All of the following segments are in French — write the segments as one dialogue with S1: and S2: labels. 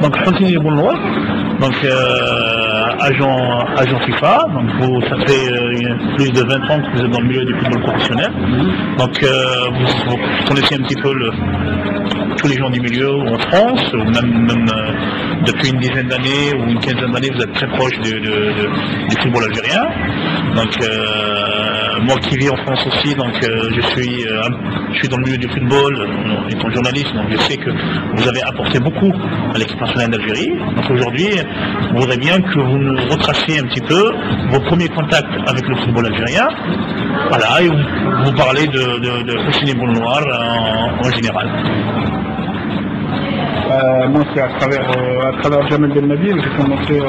S1: Donc Hosseini Boulnoir, donc agent FIFA, donc ça fait plus de 20 ans que vous êtes dans le milieu du football professionnel. Donc vous connaissez un petit peu tous les gens du milieu en France, ou même depuis une dizaine d'années ou une quinzaine d'années, vous êtes très proche du football algérien. Donc moi qui vis en France aussi, donc je suis dans le milieu du football, étant journaliste, donc je sais que vous avez apporté beaucoup à l'équipe nationale d'Algérie. Donc aujourd'hui, je voudrais bien que vous nous retraciez un petit peu vos premiers contacts avec le football algérien. Voilà, et vous parlez de Hosseini Boulnoir en général.
S2: Moi c'est à travers Jamel Belmadi que j'ai commencé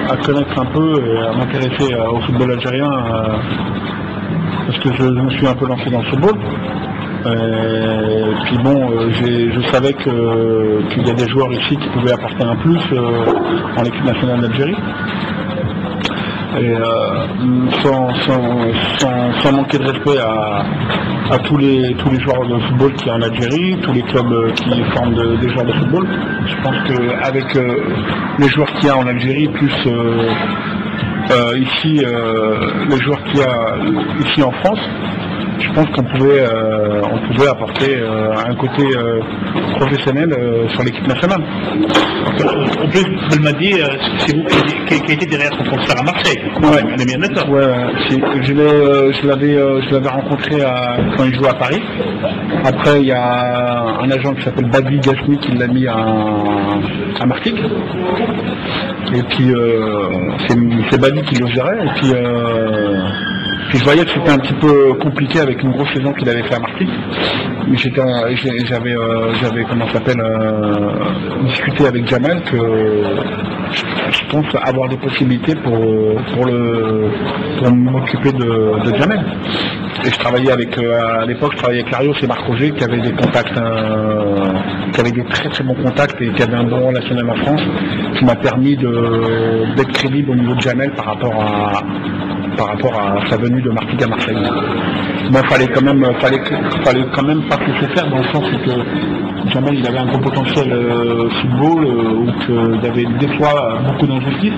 S2: à connaître un peu et à m'intéresser au football algérien parce que je me suis un peu lancé dans le football. Puis bon, je savais qu'il y a des joueurs ici qui pouvaient apporter un plus en équipe nationale d'Algérie. Et sans manquer de respect à tous les joueurs de football qu'il y a en Algérie, tous les clubs qui forment des joueurs de football. Je pense qu'avec les joueurs qu'il y a en Algérie, plus ici les joueurs qu'il y a ici en France, je pense qu'on pouvait apporter un côté professionnel sur l'équipe nationale.
S1: En plus, Belmadi, c'est vous qui était derrière son transfert à Marseille.
S2: Ouais.
S1: On est bien d'accord.
S2: Ouais, je l'avais rencontré quand il jouait à Paris. Après, il y a un agent qui s'appelle Badi Gasmi qui l'a mis à Martigues. Et puis, c'est Badi qui le gérait. Et puis je voyais que c'était un petit peu compliqué avec une grosse saison qu'il avait fait à Martigues. Mais j'avais comment ça s'appelle discuté avec Jamel que je pense avoir des possibilités pour m'occuper de Jamel. Et je travaillais à l'époque je travaillais avec Larios et Marc Roger qui avaient des contacts, qui avaient des très très bons contacts et qui avaient un bon relationnel en France, qui m'a permis d'être crédible au niveau de Jamel par rapport à sa venue de Martigues à Marseille. Bon, fallait quand même pas se laisser faire dans le sens où que Jamel il avait un gros potentiel football, où il y avait des fois beaucoup d'injustices.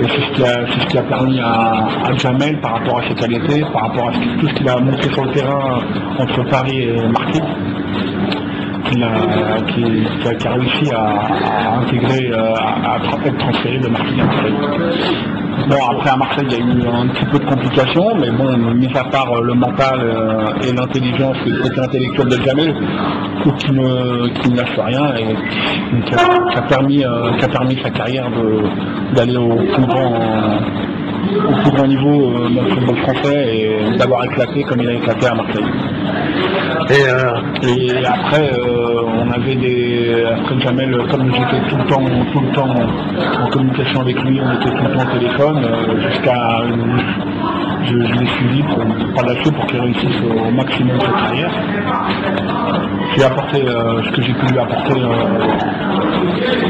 S2: Et c'est ce qui a permis à Jamel par rapport à ses qualités, par rapport à tout ce qu'il a montré sur le terrain entre Paris et Martigues, qui a réussi à intégrer, à être transféré de Martigues à Marseille. Bon, après à Marseille il y a eu un petit peu de complications, mais bon, mis à part le mental et l'intelligence et le côté intellectuel de Jamel, qui ne lâche rien et qui a permis sa carrière d'aller au plus grand niveau dans le football français et d'avoir éclaté comme il a éclaté à Marseille. Et après, on avait après Jamel, comme j'étais tout le temps en communication avec lui, on était tout le temps au téléphone, jusqu'à je l'ai suivi pour ne pas lâcher pour qu'il réussisse au maximum de sa carrière. J'ai apporté ce que j'ai pu lui apporter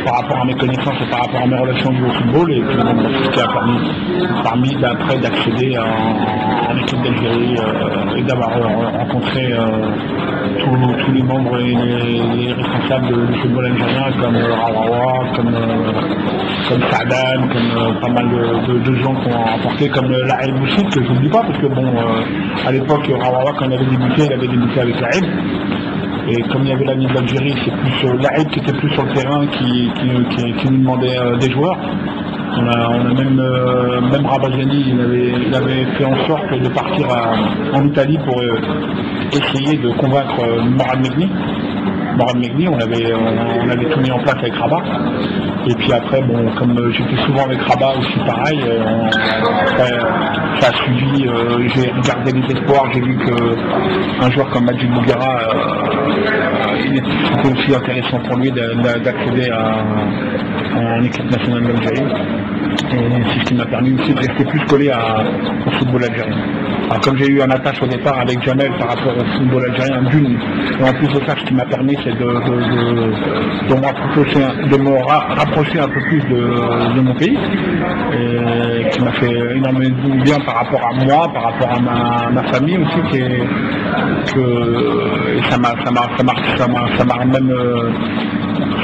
S2: par rapport à mes connaissances et par rapport à mes relations au football, et puis bon, c'est ce qui a permis d'après d'accéder en équipe d'Algérie et d'avoir rencontré tous les membres et les responsables du football algérien comme Rawawa, comme Saadan, comme pas mal de gens qui ont apporté, comme Laïb Boussit, que je n'oublie pas, parce que bon, à l'époque, Rawawa, quand il avait débuté avec Laïb. Et comme il y avait l'ami de l'Algérie, c'est plus Laïb qui était plus sur le terrain, qui nous demandait des joueurs. On a même Rabazani, il avait fait en sorte de partir en Italie pour essayer de convaincre Morad Megni. On avait tout mis en place avec Rabat. Et puis après, bon, comme j'étais souvent avec Rabat aussi pareil, après ça a suivi, j'ai regardé les espoirs, j'ai vu qu'un joueur comme Majid Bouguera, c'était aussi intéressant pour lui d'accéder en équipe nationale d'Algérie. Et c'est ce qui m'a permis aussi de rester plus collé au football algérien. Alors, comme j'ai eu un attache au départ avec Jamel par rapport au football algérien d'une, et en plus de ça, ce qui m'a permis c'est de me rapprocher un peu plus de mon pays, et qui m'a fait énormément de bien par rapport à moi, par rapport à ma famille aussi, et ça m'a même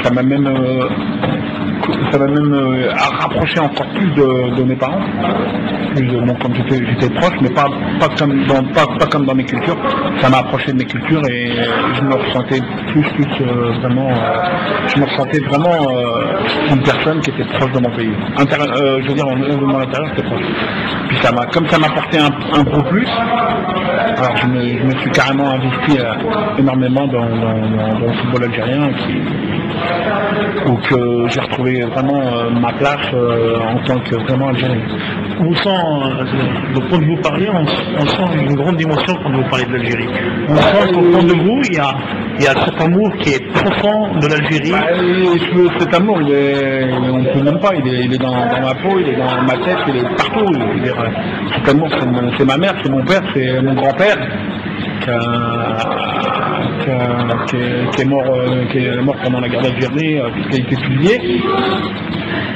S2: ça m'a même rapproché encore plus de mes parents. Bon, comme j'étais proche, mais pas comme dans mes cultures. Ça m'a approché de mes cultures et je me ressentais vraiment une personne qui était proche de mon pays. Je veux dire, mon intérieur était proche. Puis comme ça m'a apporté un gros plus, alors je me suis carrément investi énormément dans le football algérien, où j'ai retrouvé vraiment ma place en tant que vraiment algérien.
S1: On sent, donc quand vous parlez, on sent une grande dimension quand vous parlez de l'Algérie. On sent qu'au fond de vous, il y a cet amour qui est profond de l'Algérie.
S2: Cet amour, on ne peut même pas, il est dans ma peau, il est dans ma tête, il est partout. Cet amour, c'est ma mère, c'est mon père, c'est mon grand-père qui est mort pendant la guerre d'Algérie, puisqu'il a été fusillé.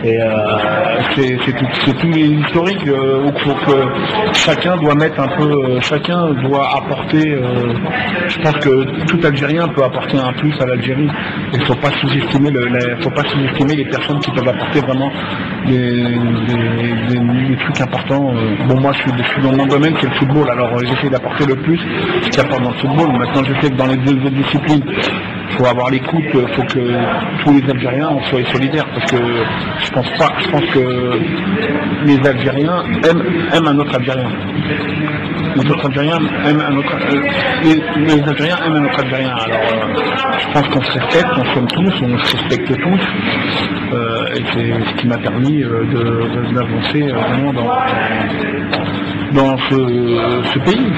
S2: Et c'est tout historique où chacun doit mettre un peu, chacun doit apporter. Je pense que tout Algérien peut apporter un plus à l'Algérie. Il ne faut pas sous-estimer les personnes qui peuvent apporter vraiment des trucs importants. Bon, moi je suis dans mon domaine, c'est le football, alors j'essaie d'apporter le plus ce qu'il y a pas dans le football. Maintenant je sais que dans les deux autres disciplines, il faut avoir l'écoute, il faut que tous les Algériens soient solidaires, parce que je pense que les Algériens aiment un autre Algérien. Les Algériens aiment un autre Algérien. Alors je pense qu'on se respecte, on s'aime tous, on se respecte tous. Et c'est ce qui m'a permis d'avancer vraiment dans ce pays.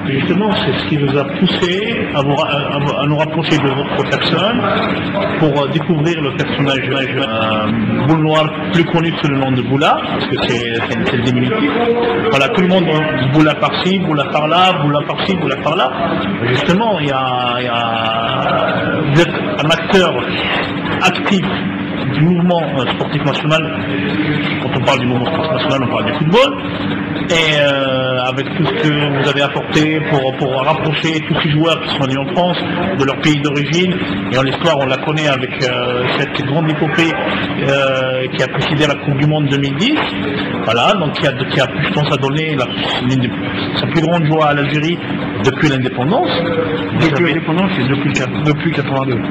S1: Et justement, c'est ce qui nous a poussé à nous rapprocher de votre personne pour découvrir le personnage Boule Noire, plus connu sous le nom de Boula, parce que c'est le diminutif. Voilà, tout le monde Boula par-ci, Boula par-là, Boula par-ci, Boula par-là. Justement, vous êtes un acteur actif du mouvement sportif national. Quand on parle du mouvement sportif national, on parle du football. Et avec tout ce que vous avez apporté pour rapprocher tous ces joueurs qui sont venus en France de leur pays d'origine, et en l'histoire on la connaît avec cette grande épopée qui a précédé la Coupe du Monde 2010, voilà, donc qui a je pense, donné sa plus grande joie à l'Algérie depuis l'indépendance.
S2: Depuis l'indépendance, c'est depuis 82.
S1: Ouais,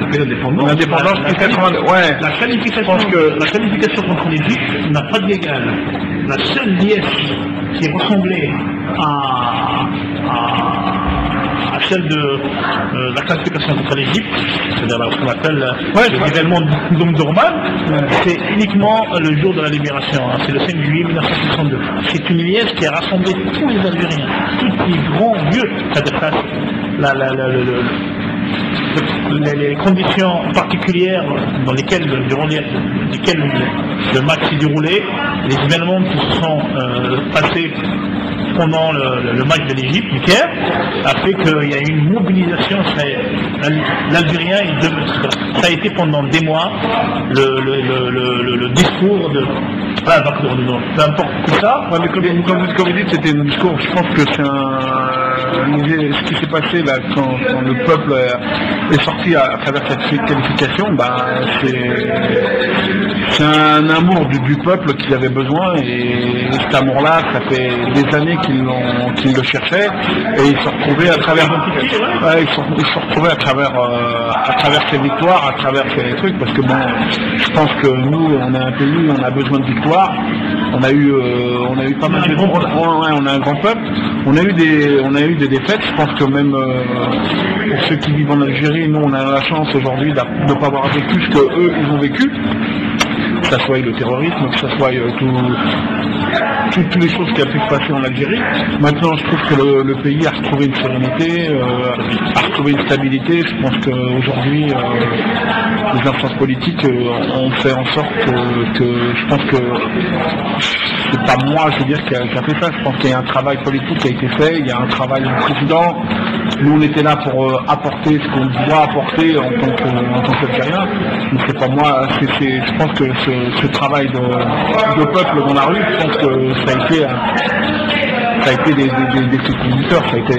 S1: depuis l'indépendance.
S2: L'indépendance, depuis 82, ouais.
S1: La qualification contre l'Égypte n'a pas d'égal. La seule liesse qui ressemblait à celle de la classification contre l'Égypte, c'est-à-dire ce qu'on appelle l'événement d'Omdurman, c'est uniquement le jour de la libération, hein, c'est le 5 juillet 1962. C'est une liesse qui a rassemblé tous les Algériens, tous les grands vieux, c'est-à-dire les conditions particulières durant lesquelles le match s'est déroulé, les événements qui se sont passés pendant le match de l'Égypte, du Caire, a fait qu'il y a eu une mobilisation. L'Algérien, ça a été pendant des mois le discours de... Voilà, peu importe tout ça.
S2: Ouais, mais comme vous dites, c'était un discours. Je pense que c'est ce qui s'est passé là, quand le peuple est sorti à travers cette qualification, c'est un amour du peuple qu'il avait besoin, et cet amour-là, ça fait des années qu'ils le cherchaient, et ils se retrouvaient à travers à travers ces victoires, à travers ces trucs, parce que bon, je pense que nous, on a un pays, on a besoin de victoires. On a eu pas mal de on a un grand peuple. On a eu des défaites. Je pense que même pour ceux qui vivent en Algérie, nous on a la chance aujourd'hui de ne pas avoir vécu ce que eux ils ont vécu. Que ça soit le terrorisme, que ça soit toutes les choses qui a pu se passer en Algérie. Maintenant, je trouve que le pays a retrouvé une sérénité, a retrouvé une stabilité. Je pense qu'aujourd'hui, les instances politiques ont fait en sorte que je pense que c'est pas moi, je veux dire, qui a fait ça. Je pense qu'il y a un travail politique qui a été fait, il y a un travail du président. Nous, on était là pour apporter ce qu'on doit apporter en tant qu'Algérien. Mais c'est pas moi, je pense que ce travail de peuple dans la rue, je pense que ça a été des conducteurs, ça a été